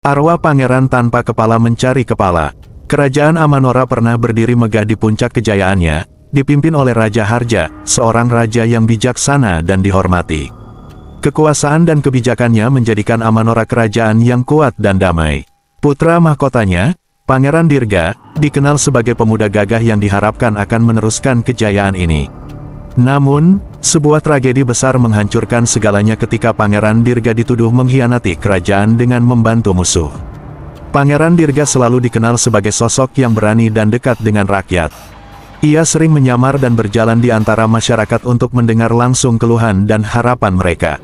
Arwah pangeran tanpa kepala mencari kepala. Kerajaan Amanora pernah berdiri megah di puncak kejayaannya, dipimpin oleh Raja Harja, seorang raja yang bijaksana dan dihormati. Kekuasaan dan kebijakannya menjadikan Amanora kerajaan yang kuat dan damai. Putra mahkotanya, Pangeran Dirga, dikenal sebagai pemuda gagah yang diharapkan akan meneruskan kejayaan ini. Namun, sebuah tragedi besar menghancurkan segalanya ketika Pangeran Dirga dituduh mengkhianati kerajaan dengan membantu musuh. Pangeran Dirga selalu dikenal sebagai sosok yang berani dan dekat dengan rakyat. Ia sering menyamar dan berjalan di antara masyarakat untuk mendengar langsung keluhan dan harapan mereka.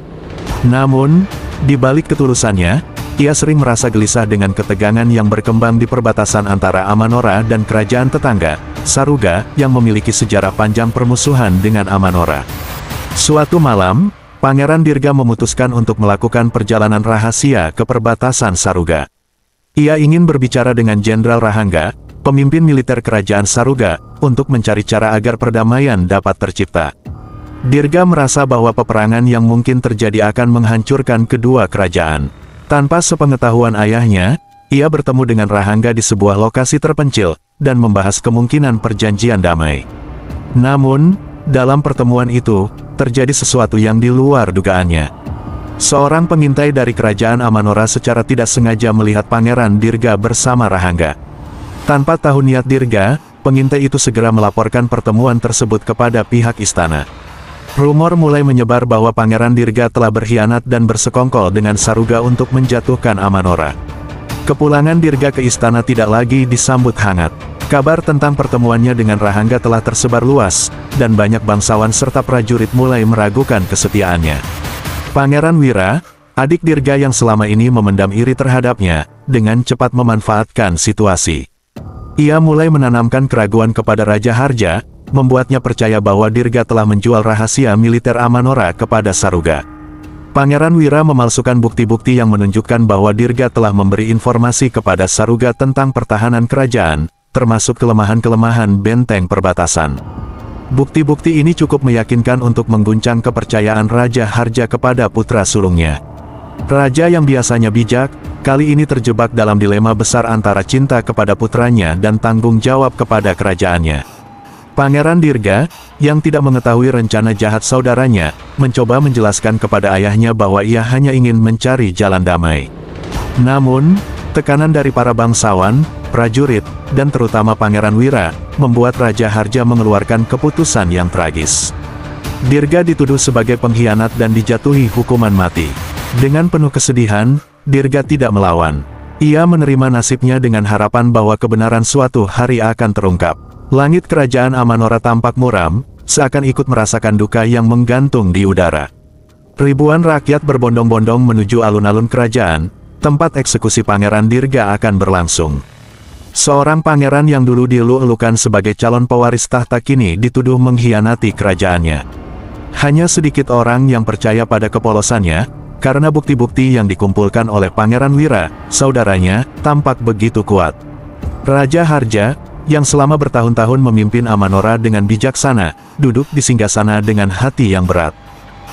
Namun, di balik ketulusannya, ia sering merasa gelisah dengan ketegangan yang berkembang di perbatasan antara Amanora dan kerajaan tetangga, Saruga, yang memiliki sejarah panjang permusuhan dengan Amanora. Suatu malam, Pangeran Dirga memutuskan untuk melakukan perjalanan rahasia ke perbatasan Saruga. Ia ingin berbicara dengan Jenderal Rahangga, pemimpin militer kerajaan Saruga, untuk mencari cara agar perdamaian dapat tercipta. Dirga merasa bahwa peperangan yang mungkin terjadi akan menghancurkan kedua kerajaan. Tanpa sepengetahuan ayahnya, ia bertemu dengan Rahangga di sebuah lokasi terpencil, dan membahas kemungkinan perjanjian damai. Namun, dalam pertemuan itu, terjadi sesuatu yang di luar dugaannya. Seorang pengintai dari kerajaan Amanora secara tidak sengaja melihat Pangeran Dirga bersama Rahangga. Tanpa tahu niat Dirga, pengintai itu segera melaporkan pertemuan tersebut kepada pihak istana. Rumor mulai menyebar bahwa Pangeran Dirga telah berkhianat dan bersekongkol dengan Saruga untuk menjatuhkan Amanora. Kepulangan Dirga ke istana tidak lagi disambut hangat. Kabar tentang pertemuannya dengan Rahangga telah tersebar luas, dan banyak bangsawan serta prajurit mulai meragukan kesetiaannya. Pangeran Wira, adik Dirga yang selama ini memendam iri terhadapnya, dengan cepat memanfaatkan situasi. Ia mulai menanamkan keraguan kepada Raja Harja, membuatnya percaya bahwa Dirga telah menjual rahasia militer Amanora kepada Saruga. Pangeran Wira memalsukan bukti-bukti yang menunjukkan bahwa Dirga telah memberi informasi kepada Saruga tentang pertahanan kerajaan, termasuk kelemahan-kelemahan benteng perbatasan. Bukti-bukti ini cukup meyakinkan untuk mengguncang kepercayaan Raja Harja kepada putra sulungnya. Raja yang biasanya bijak, kali ini terjebak dalam dilema besar antara cinta kepada putranya dan tanggung jawab kepada kerajaannya. Pangeran Dirga, yang tidak mengetahui rencana jahat saudaranya, mencoba menjelaskan kepada ayahnya bahwa ia hanya ingin mencari jalan damai. Namun, tekanan dari para bangsawan, prajurit, dan terutama Pangeran Wira, membuat Raja Harja mengeluarkan keputusan yang tragis. Dirga dituduh sebagai pengkhianat dan dijatuhi hukuman mati. Dengan penuh kesedihan, Dirga tidak melawan. Ia menerima nasibnya dengan harapan bahwa kebenaran suatu hari akan terungkap. Langit kerajaan Amanora tampak muram, seakan ikut merasakan duka yang menggantung di udara. Ribuan rakyat berbondong-bondong menuju alun-alun kerajaan, tempat eksekusi Pangeran Dirga akan berlangsung. Seorang pangeran yang dulu dielu-elukan sebagai calon pewaris tahta kini dituduh mengkhianati kerajaannya. Hanya sedikit orang yang percaya pada kepolosannya, karena bukti-bukti yang dikumpulkan oleh Pangeran Wira, saudaranya, tampak begitu kuat. Raja Harja, yang selama bertahun-tahun memimpin Amanora dengan bijaksana, duduk di singgasana dengan hati yang berat.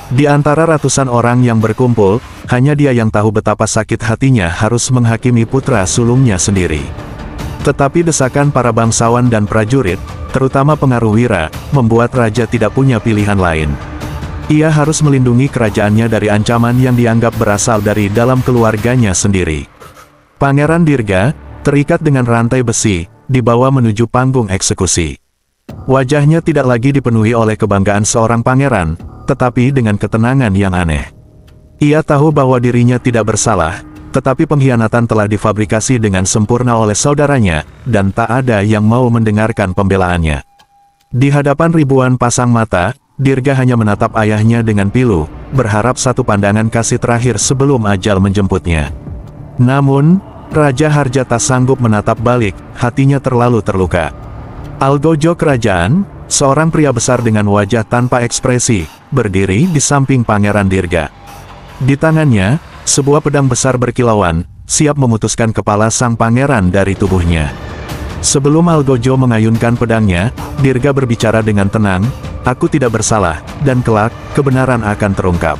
Di antara ratusan orang yang berkumpul, hanya dia yang tahu betapa sakit hatinya harus menghakimi putra sulungnya sendiri. Tetapi desakan para bangsawan dan prajurit, terutama pengaruh Wira, membuat raja tidak punya pilihan lain. Ia harus melindungi kerajaannya dari ancaman yang dianggap berasal dari dalam keluarganya sendiri. Pangeran Dirga, terikat dengan rantai besi, dibawa menuju panggung eksekusi. Wajahnya tidak lagi dipenuhi oleh kebanggaan seorang pangeran, tetapi dengan ketenangan yang aneh. Ia tahu bahwa dirinya tidak bersalah, tetapi pengkhianatan telah difabrikasi dengan sempurna oleh saudaranya, dan tak ada yang mau mendengarkan pembelaannya. Di hadapan ribuan pasang mata, Dirga hanya menatap ayahnya dengan pilu, berharap satu pandangan kasih terakhir sebelum ajal menjemputnya. Namun, Raja Harja tak sanggup menatap balik, hatinya terlalu terluka. Algojo kerajaan, seorang pria besar dengan wajah tanpa ekspresi, berdiri di samping Pangeran Dirga. Di tangannya, sebuah pedang besar berkilauan, siap memutuskan kepala sang pangeran dari tubuhnya. Sebelum Algojo mengayunkan pedangnya, Dirga berbicara dengan tenang, "Aku tidak bersalah, dan kelak, kebenaran akan terungkap."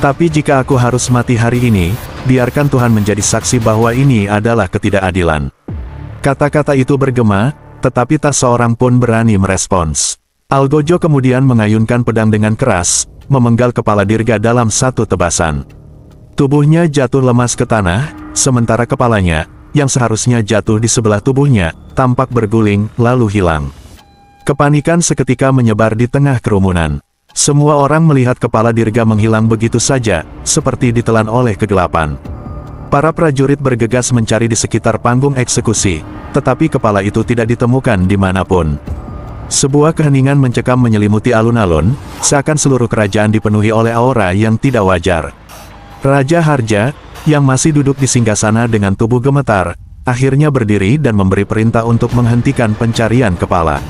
Tapi jika aku harus mati hari ini, biarkan Tuhan menjadi saksi bahwa ini adalah ketidakadilan. Kata-kata itu bergema, tetapi tak seorang pun berani merespons. Algojo kemudian mengayunkan pedang dengan keras, memenggal kepala Dirga dalam satu tebasan. Tubuhnya jatuh lemas ke tanah, sementara kepalanya, yang seharusnya jatuh di sebelah tubuhnya, tampak berguling, lalu hilang. Kepanikan seketika menyebar di tengah kerumunan. Semua orang melihat kepala Dirga menghilang begitu saja, seperti ditelan oleh kegelapan. Para prajurit bergegas mencari di sekitar panggung eksekusi, tetapi kepala itu tidak ditemukan dimanapun. Sebuah keheningan mencekam menyelimuti alun-alun, seakan seluruh kerajaan dipenuhi oleh aura yang tidak wajar. Raja Harja, yang masih duduk di singgasana dengan tubuh gemetar, akhirnya berdiri dan memberi perintah untuk menghentikan pencarian kepala.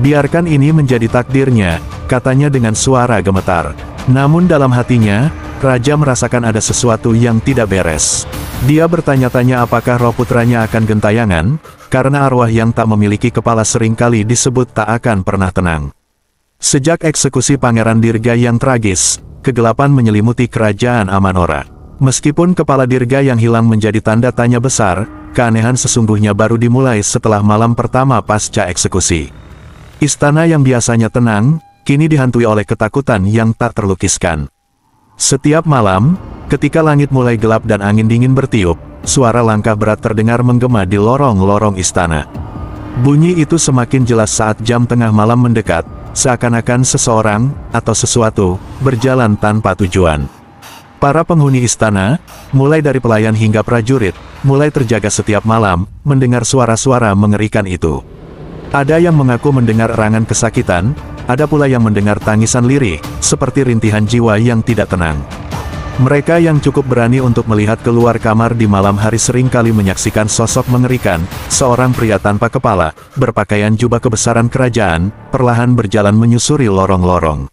Biarkan ini menjadi takdirnya, katanya dengan suara gemetar. Namun dalam hatinya, Raja merasakan ada sesuatu yang tidak beres. Dia bertanya-tanya apakah roh putranya akan gentayangan, karena arwah yang tak memiliki kepala seringkali disebut tak akan pernah tenang. Sejak eksekusi Pangeran Dirga yang tragis, kegelapan menyelimuti kerajaan Amanora. Meskipun kepala Dirga yang hilang menjadi tanda tanya besar, keanehan sesungguhnya baru dimulai setelah malam pertama pasca eksekusi. Istana yang biasanya tenang, kini dihantui oleh ketakutan yang tak terlukiskan. Setiap malam, ketika langit mulai gelap dan angin dingin bertiup, suara langkah berat terdengar menggema di lorong-lorong istana. Bunyi itu semakin jelas saat jam tengah malam mendekat, seakan-akan seseorang, atau sesuatu, berjalan tanpa tujuan. Para penghuni istana, mulai dari pelayan hingga prajurit, mulai terjaga setiap malam, mendengar suara-suara mengerikan itu. Ada yang mengaku mendengar erangan kesakitan, ada pula yang mendengar tangisan lirih, seperti rintihan jiwa yang tidak tenang. Mereka yang cukup berani untuk melihat keluar kamar di malam hari seringkali menyaksikan sosok mengerikan, seorang pria tanpa kepala, berpakaian jubah kebesaran kerajaan, perlahan berjalan menyusuri lorong-lorong.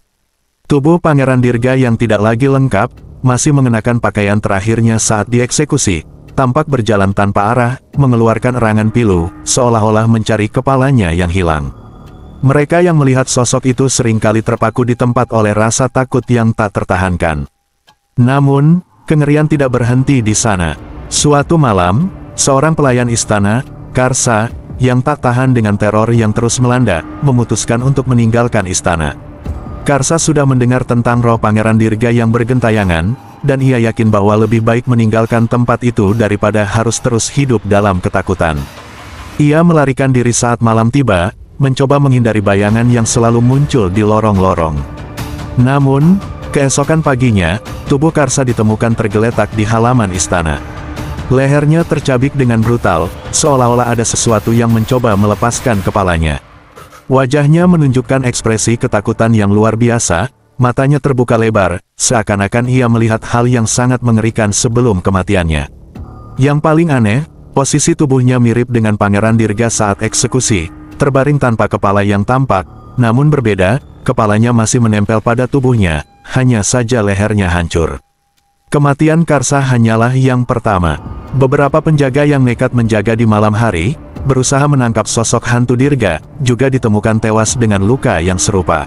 Tubuh Pangeran Dirga yang tidak lagi lengkap, masih mengenakan pakaian terakhirnya saat dieksekusi, tampak berjalan tanpa arah, mengeluarkan erangan pilu, seolah-olah mencari kepalanya yang hilang. Mereka yang melihat sosok itu seringkali terpaku di tempat oleh rasa takut yang tak tertahankan. Namun, kengerian tidak berhenti di sana. Suatu malam, seorang pelayan istana, Karsa, yang tak tahan dengan teror yang terus melanda, memutuskan untuk meninggalkan istana. Karsa sudah mendengar tentang roh Pangeran Dirga yang bergentayangan, dan ia yakin bahwa lebih baik meninggalkan tempat itu daripada harus terus hidup dalam ketakutan. Ia melarikan diri saat malam tiba, mencoba menghindari bayangan yang selalu muncul di lorong-lorong. Namun, keesokan paginya, tubuh Karsa ditemukan tergeletak di halaman istana. Lehernya tercabik dengan brutal, seolah-olah ada sesuatu yang mencoba melepaskan kepalanya. Wajahnya menunjukkan ekspresi ketakutan yang luar biasa, matanya terbuka lebar, seakan-akan ia melihat hal yang sangat mengerikan sebelum kematiannya. Yang paling aneh, posisi tubuhnya mirip dengan Pangeran Dirga saat eksekusi, terbaring tanpa kepala yang tampak, namun berbeda, kepalanya masih menempel pada tubuhnya, hanya saja lehernya hancur. Kematian Karsa hanyalah yang pertama. Beberapa penjaga yang nekat menjaga di malam hari, berusaha menangkap sosok hantu Dirga, juga ditemukan tewas dengan luka yang serupa.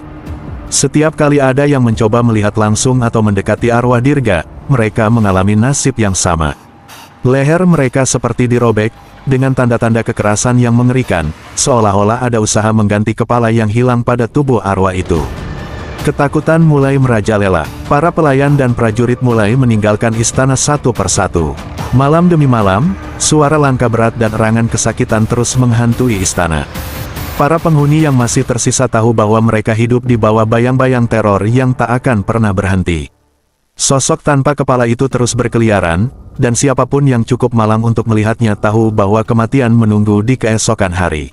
Setiap kali ada yang mencoba melihat langsung atau mendekati arwah Dirga, mereka mengalami nasib yang sama. Leher mereka seperti dirobek, dengan tanda-tanda kekerasan yang mengerikan, seolah-olah ada usaha mengganti kepala yang hilang pada tubuh arwah itu. Ketakutan mulai merajalela, para pelayan dan prajurit mulai meninggalkan istana satu persatu. Malam demi malam, suara langkah berat dan erangan kesakitan terus menghantui istana. Para penghuni yang masih tersisa tahu bahwa mereka hidup di bawah bayang-bayang teror yang tak akan pernah berhenti. Sosok tanpa kepala itu terus berkeliaran, dan siapapun yang cukup malang untuk melihatnya tahu bahwa kematian menunggu di keesokan hari.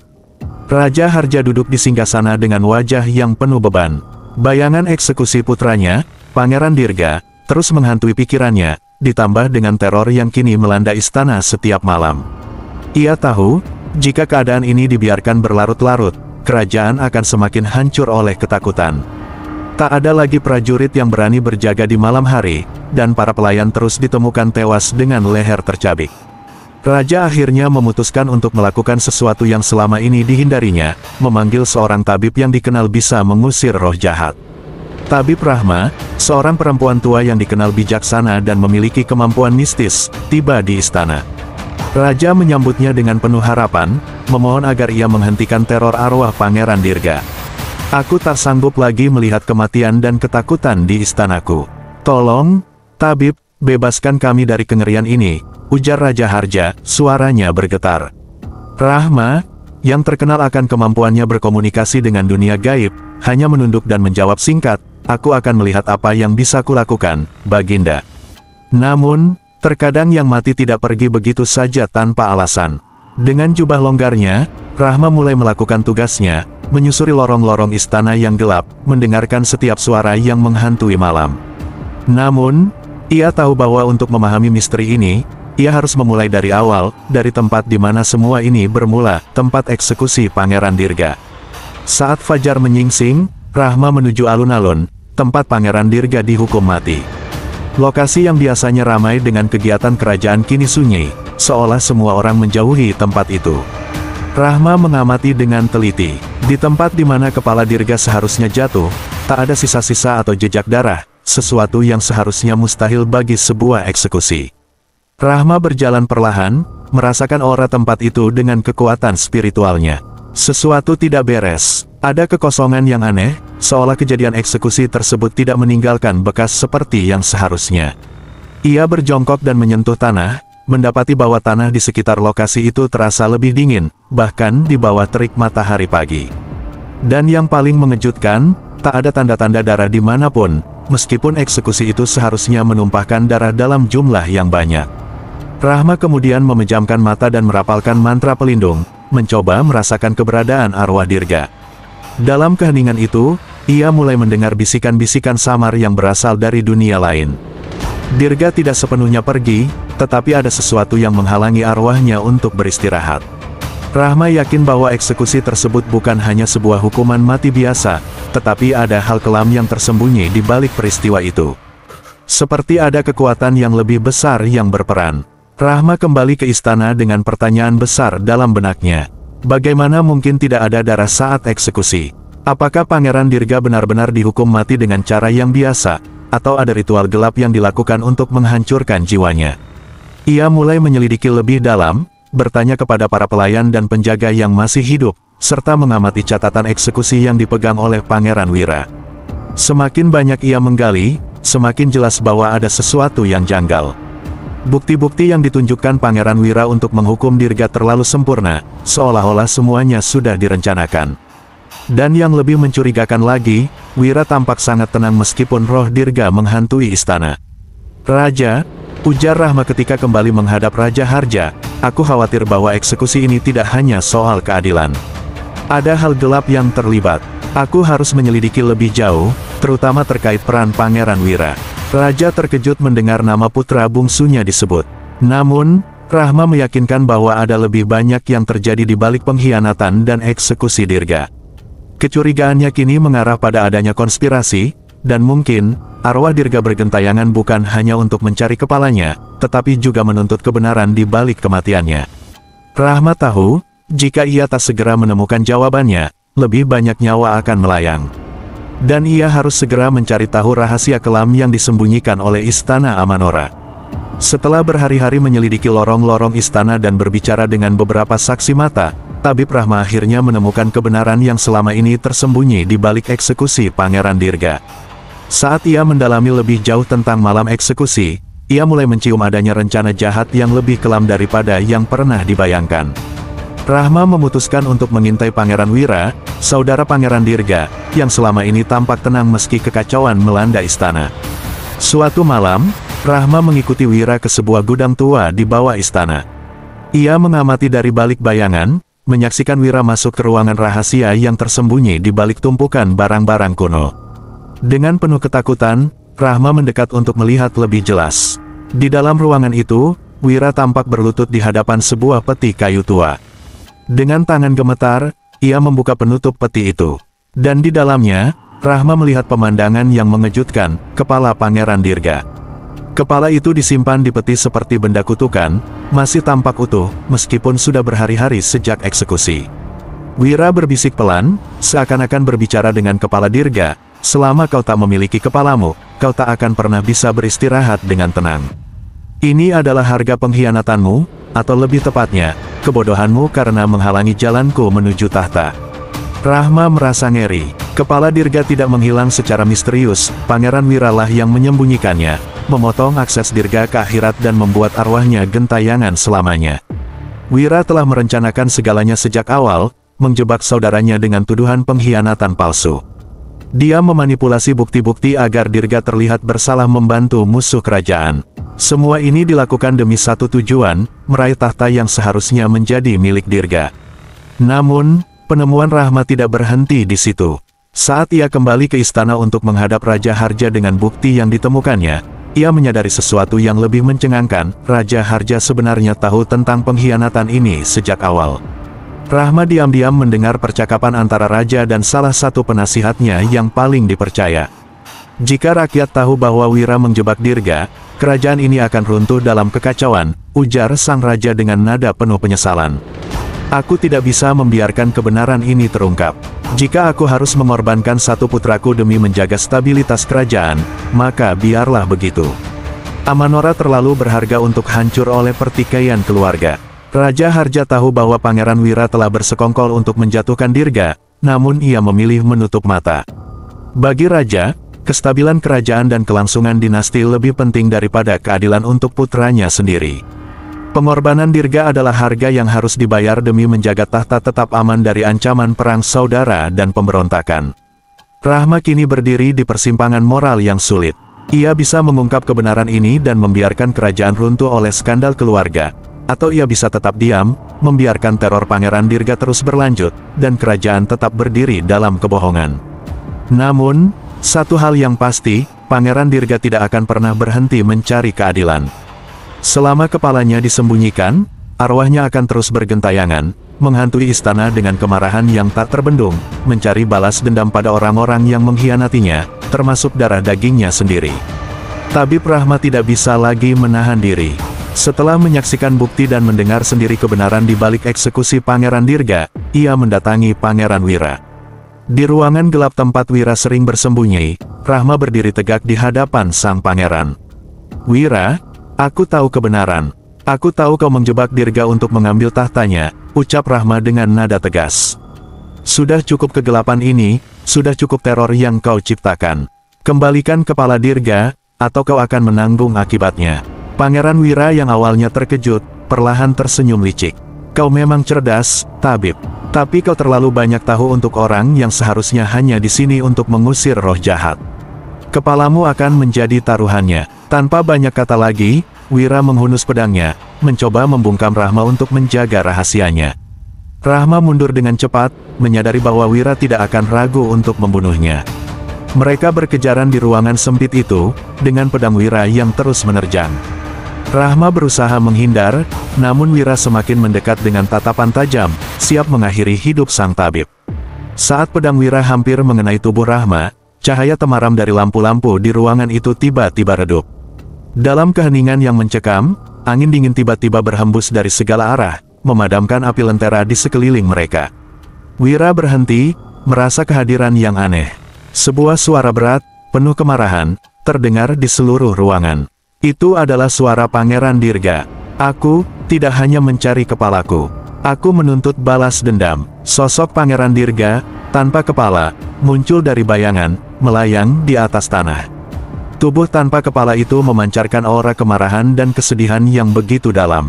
Raja Harja duduk di singgasana dengan wajah yang penuh beban. Bayangan eksekusi putranya, Pangeran Dirga, terus menghantui pikirannya, ditambah dengan teror yang kini melanda istana setiap malam. Ia tahu, jika keadaan ini dibiarkan berlarut-larut, kerajaan akan semakin hancur oleh ketakutan. Tak ada lagi prajurit yang berani berjaga di malam hari, dan para pelayan terus ditemukan tewas dengan leher tercabik. Raja akhirnya memutuskan untuk melakukan sesuatu yang selama ini dihindarinya, memanggil seorang tabib yang dikenal bisa mengusir roh jahat. Tabib Rahma, seorang perempuan tua yang dikenal bijaksana dan memiliki kemampuan mistis, tiba di istana. Raja menyambutnya dengan penuh harapan, memohon agar ia menghentikan teror arwah Pangeran Dirga. Aku tak sanggup lagi melihat kematian dan ketakutan di istanaku. Tolong, tabib, bebaskan kami dari kengerian ini, ujar Raja Harja, suaranya bergetar. Rahma, yang terkenal akan kemampuannya berkomunikasi dengan dunia gaib, hanya menunduk dan menjawab singkat, aku akan melihat apa yang bisa kulakukan, Baginda. Namun, terkadang yang mati tidak pergi begitu saja tanpa alasan. Dengan jubah longgarnya, Rahma mulai melakukan tugasnya, menyusuri lorong-lorong istana yang gelap, mendengarkan setiap suara yang menghantui malam. Namun, ia tahu bahwa untuk memahami misteri ini, ia harus memulai dari awal, dari tempat di mana semua ini bermula, tempat eksekusi Pangeran Dirga. Saat fajar menyingsing, Rahma menuju alun-alun, tempat Pangeran Dirga dihukum mati. Lokasi yang biasanya ramai dengan kegiatan kerajaan kini sunyi, seolah semua orang menjauhi tempat itu. Rahma mengamati dengan teliti. Di tempat di mana kepala Dirga seharusnya jatuh, tak ada sisa-sisa atau jejak darah, sesuatu yang seharusnya mustahil bagi sebuah eksekusi. Rahma berjalan perlahan, merasakan aura tempat itu dengan kekuatan spiritualnya. Sesuatu tidak beres, ada kekosongan yang aneh, seolah kejadian eksekusi tersebut tidak meninggalkan bekas seperti yang seharusnya. Ia berjongkok dan menyentuh tanah, mendapati bahwa tanah di sekitar lokasi itu terasa lebih dingin, bahkan di bawah terik matahari pagi. Dan yang paling mengejutkan, tak ada tanda-tanda darah dimanapun, meskipun eksekusi itu seharusnya menumpahkan darah dalam jumlah yang banyak. Rahma kemudian memejamkan mata dan merapalkan mantra pelindung, mencoba merasakan keberadaan arwah Dirga. Dalam keheningan itu, ia mulai mendengar bisikan-bisikan samar yang berasal dari dunia lain. Dirga tidak sepenuhnya pergi, tetapi ada sesuatu yang menghalangi arwahnya untuk beristirahat. Rahma yakin bahwa eksekusi tersebut bukan hanya sebuah hukuman mati biasa, tetapi ada hal kelam yang tersembunyi di balik peristiwa itu. Seperti ada kekuatan yang lebih besar yang berperan. Rahma kembali ke istana dengan pertanyaan besar dalam benaknya. Bagaimana mungkin tidak ada darah saat eksekusi? Apakah Pangeran Dirga benar-benar dihukum mati dengan cara yang biasa, atau ada ritual gelap yang dilakukan untuk menghancurkan jiwanya? Ia mulai menyelidiki lebih dalam, bertanya kepada para pelayan dan penjaga yang masih hidup, serta mengamati catatan eksekusi yang dipegang oleh Pangeran Wira. Semakin banyak ia menggali, semakin jelas bahwa ada sesuatu yang janggal. Bukti-bukti yang ditunjukkan Pangeran Wira untuk menghukum Dirga terlalu sempurna, seolah-olah semuanya sudah direncanakan. Dan yang lebih mencurigakan lagi, Wira tampak sangat tenang meskipun roh Dirga menghantui istana. Raja, ujar Rahma ketika kembali menghadap Raja Harja, aku khawatir bahwa eksekusi ini tidak hanya soal keadilan. Ada hal gelap yang terlibat. Aku harus menyelidiki lebih jauh, terutama terkait peran Pangeran Wira. Raja terkejut mendengar nama putra bungsunya disebut. Namun, Rahma meyakinkan bahwa ada lebih banyak yang terjadi di balik pengkhianatan dan eksekusi Dirga. Kecurigaannya kini mengarah pada adanya konspirasi, dan mungkin, arwah Dirga bergentayangan bukan hanya untuk mencari kepalanya, tetapi juga menuntut kebenaran di balik kematiannya. Rahma tahu, jika ia tak segera menemukan jawabannya, lebih banyak nyawa akan melayang. Dan ia harus segera mencari tahu rahasia kelam yang disembunyikan oleh Istana Amanora. Setelah berhari-hari menyelidiki lorong-lorong istana dan berbicara dengan beberapa saksi mata, Tabib Rahma akhirnya menemukan kebenaran yang selama ini tersembunyi di balik eksekusi Pangeran Dirga. Saat ia mendalami lebih jauh tentang malam eksekusi, ia mulai mencium adanya rencana jahat yang lebih kelam daripada yang pernah dibayangkan. Rahma memutuskan untuk mengintai Pangeran Wira, saudara Pangeran Dirga, yang selama ini tampak tenang meski kekacauan melanda istana. Suatu malam, Rahma mengikuti Wira ke sebuah gudang tua di bawah istana. Ia mengamati dari balik bayangan, menyaksikan Wira masuk ke ruangan rahasia yang tersembunyi di balik tumpukan barang-barang kuno. Dengan penuh ketakutan, Rahma mendekat untuk melihat lebih jelas. Di dalam ruangan itu, Wira tampak berlutut di hadapan sebuah peti kayu tua. Dengan tangan gemetar, ia membuka penutup peti itu. Dan di dalamnya, Rahma melihat pemandangan yang mengejutkan, kepala Pangeran Dirga. Kepala itu disimpan di peti seperti benda kutukan, masih tampak utuh, meskipun sudah berhari-hari sejak eksekusi. Wira berbisik pelan, seakan-akan berbicara dengan kepala Dirga, selama kau tak memiliki kepalamu, kau tak akan pernah bisa beristirahat dengan tenang. Ini adalah harga pengkhianatanmu, atau lebih tepatnya, kebodohanmu karena menghalangi jalanku menuju tahta. Rahma merasa ngeri. Kepala Dirga tidak menghilang secara misterius, Pangeran Wira lah yang menyembunyikannya, memotong akses Dirga ke akhirat dan membuat arwahnya gentayangan selamanya. Wira telah merencanakan segalanya sejak awal, menjebak saudaranya dengan tuduhan pengkhianatan palsu. Dia memanipulasi bukti-bukti agar Dirga terlihat bersalah membantu musuh kerajaan. Semua ini dilakukan demi satu tujuan, meraih tahta yang seharusnya menjadi milik Dirga. Namun, penemuan Rahma tidak berhenti di situ. Saat ia kembali ke istana untuk menghadap Raja Harja dengan bukti yang ditemukannya, ia menyadari sesuatu yang lebih mencengangkan. Raja Harja sebenarnya tahu tentang pengkhianatan ini sejak awal. Rahma diam-diam mendengar percakapan antara Raja dan salah satu penasihatnya yang paling dipercaya. Jika rakyat tahu bahwa Wira menjebak Dirga, kerajaan ini akan runtuh dalam kekacauan, ujar sang Raja dengan nada penuh penyesalan. Aku tidak bisa membiarkan kebenaran ini terungkap. Jika aku harus mengorbankan satu putraku demi menjaga stabilitas kerajaan, maka biarlah begitu. Amanora terlalu berharga untuk hancur oleh pertikaian keluarga. Raja Harja tahu bahwa Pangeran Wira telah bersekongkol untuk menjatuhkan Dirga, namun ia memilih menutup mata. Bagi Raja, kestabilan kerajaan dan kelangsungan dinasti lebih penting daripada keadilan untuk putranya sendiri. Pengorbanan Dirga adalah harga yang harus dibayar demi menjaga tahta tetap aman dari ancaman perang saudara dan pemberontakan. Rahma kini berdiri di persimpangan moral yang sulit. Ia bisa mengungkap kebenaran ini dan membiarkan kerajaan runtuh oleh skandal keluarga, atau ia bisa tetap diam, membiarkan teror Pangeran Dirga terus berlanjut, dan kerajaan tetap berdiri dalam kebohongan. Namun, satu hal yang pasti, Pangeran Dirga tidak akan pernah berhenti mencari keadilan. Selama kepalanya disembunyikan, arwahnya akan terus bergentayangan, menghantui istana dengan kemarahan yang tak terbendung, mencari balas dendam pada orang-orang yang mengkhianatinya, termasuk darah dagingnya sendiri. Tabib Rahma tidak bisa lagi menahan diri. Setelah menyaksikan bukti dan mendengar sendiri kebenaran di balik eksekusi Pangeran Dirga, ia mendatangi Pangeran Wira. Di ruangan gelap tempat Wira sering bersembunyi, Rahma berdiri tegak di hadapan sang pangeran. "Wira, aku tahu kebenaran. Aku tahu kau menjebak Dirga untuk mengambil tahtanya," ucap Rahma dengan nada tegas. "Sudah cukup kegelapan ini, sudah cukup teror yang kau ciptakan. Kembalikan kepala Dirga, atau kau akan menanggung akibatnya." Pangeran Wira yang awalnya terkejut, perlahan tersenyum licik. "Kau memang cerdas, tabib. Tapi kau terlalu banyak tahu untuk orang yang seharusnya hanya di sini untuk mengusir roh jahat. Kepalamu akan menjadi taruhannya." Tanpa banyak kata lagi, Wira menghunus pedangnya, mencoba membungkam Rahma untuk menjaga rahasianya. Rahma mundur dengan cepat, menyadari bahwa Wira tidak akan ragu untuk membunuhnya. Mereka berkejaran di ruangan sempit itu, dengan pedang Wira yang terus menerjang. Rahma berusaha menghindar, namun Wira semakin mendekat dengan tatapan tajam, siap mengakhiri hidup sang tabib. Saat pedang Wira hampir mengenai tubuh Rahma, cahaya temaram dari lampu-lampu di ruangan itu tiba-tiba redup. Dalam keheningan yang mencekam, angin dingin tiba-tiba berhembus dari segala arah, memadamkan api lentera di sekeliling mereka. Wira berhenti, merasa kehadiran yang aneh. Sebuah suara berat, penuh kemarahan, terdengar di seluruh ruangan. Itu adalah suara Pangeran Dirga. "Aku tidak hanya mencari kepalaku. Aku menuntut balas dendam." Sosok Pangeran Dirga, tanpa kepala, muncul dari bayangan, melayang di atas tanah. Tubuh tanpa kepala itu memancarkan aura kemarahan dan kesedihan yang begitu dalam.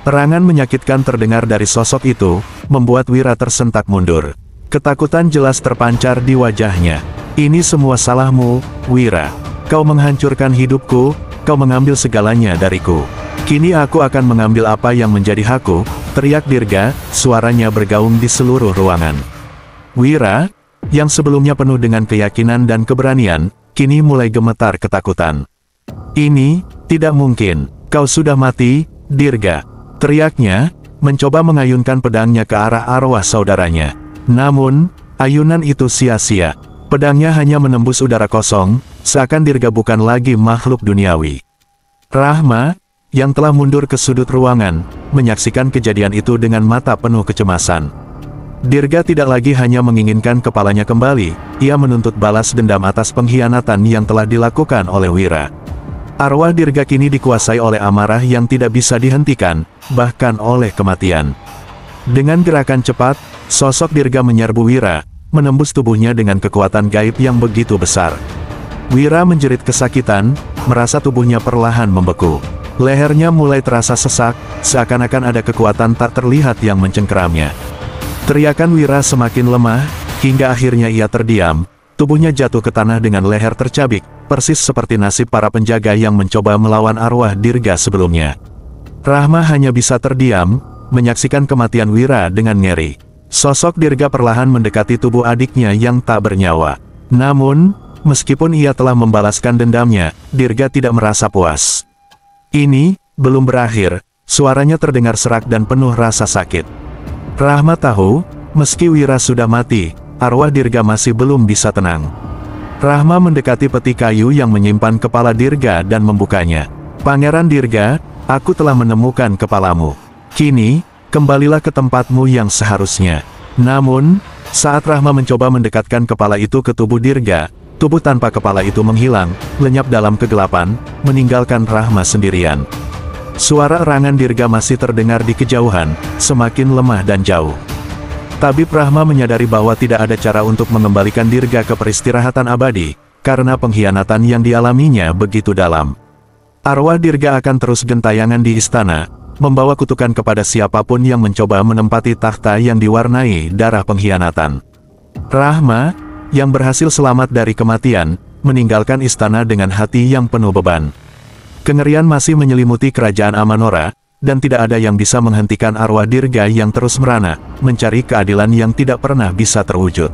Terangan menyakitkan terdengar dari sosok itu, membuat Wira tersentak mundur. Ketakutan jelas terpancar di wajahnya. "Ini semua salahmu, Wira. Kau menghancurkan hidupku, kau mengambil segalanya dariku. Kini aku akan mengambil apa yang menjadi hakku," teriak Dirga, suaranya bergaung di seluruh ruangan. Wira, yang sebelumnya penuh dengan keyakinan dan keberanian, kini mulai gemetar ketakutan. "Ini tidak mungkin. Kau sudah mati, Dirga," teriaknya, mencoba mengayunkan pedangnya ke arah arwah saudaranya. Namun, ayunan itu sia-sia. Pedangnya hanya menembus udara kosong, seakan Dirga bukan lagi makhluk duniawi. Rahma, yang telah mundur ke sudut ruangan, menyaksikan kejadian itu dengan mata penuh kecemasan. Dirga tidak lagi hanya menginginkan kepalanya kembali, ia menuntut balas dendam atas pengkhianatan yang telah dilakukan oleh Wira. Arwah Dirga kini dikuasai oleh amarah yang tidak bisa dihentikan, bahkan oleh kematian. Dengan gerakan cepat, sosok Dirga menyerbu Wira, menembus tubuhnya dengan kekuatan gaib yang begitu besar. Wira menjerit kesakitan, merasa tubuhnya perlahan membeku. Lehernya mulai terasa sesak, seakan-akan ada kekuatan tak terlihat yang mencengkeramnya. Teriakan Wira semakin lemah, hingga akhirnya ia terdiam, tubuhnya jatuh ke tanah dengan leher tercabik, persis seperti nasib para penjaga yang mencoba melawan arwah Dirga sebelumnya. Rahma hanya bisa terdiam, menyaksikan kematian Wira dengan ngeri. Sosok Dirga perlahan mendekati tubuh adiknya yang tak bernyawa. Namun, meskipun ia telah membalaskan dendamnya, Dirga tidak merasa puas. Ini belum berakhir, suaranya terdengar serak dan penuh rasa sakit. Rahma tahu, meski Wira sudah mati, arwah Dirga masih belum bisa tenang. Rahma mendekati peti kayu yang menyimpan kepala Dirga dan membukanya. "Pangeran Dirga, aku telah menemukan kepalamu. Kini, kembalilah ke tempatmu yang seharusnya." Namun, saat Rahma mencoba mendekatkan kepala itu ke tubuh Dirga, tubuh tanpa kepala itu menghilang, lenyap dalam kegelapan, meninggalkan Rahma sendirian. Suara erangan Dirga masih terdengar di kejauhan, semakin lemah dan jauh. Tabib Rahma menyadari bahwa tidak ada cara untuk mengembalikan Dirga ke peristirahatan abadi, karena pengkhianatan yang dialaminya begitu dalam. Arwah Dirga akan terus gentayangan di istana, membawa kutukan kepada siapapun yang mencoba menempati takhta yang diwarnai darah pengkhianatan. Rahma, yang berhasil selamat dari kematian, meninggalkan istana dengan hati yang penuh beban. Kengerian masih menyelimuti kerajaan Amanora, dan tidak ada yang bisa menghentikan arwah Dirga yang terus merana, mencari keadilan yang tidak pernah bisa terwujud.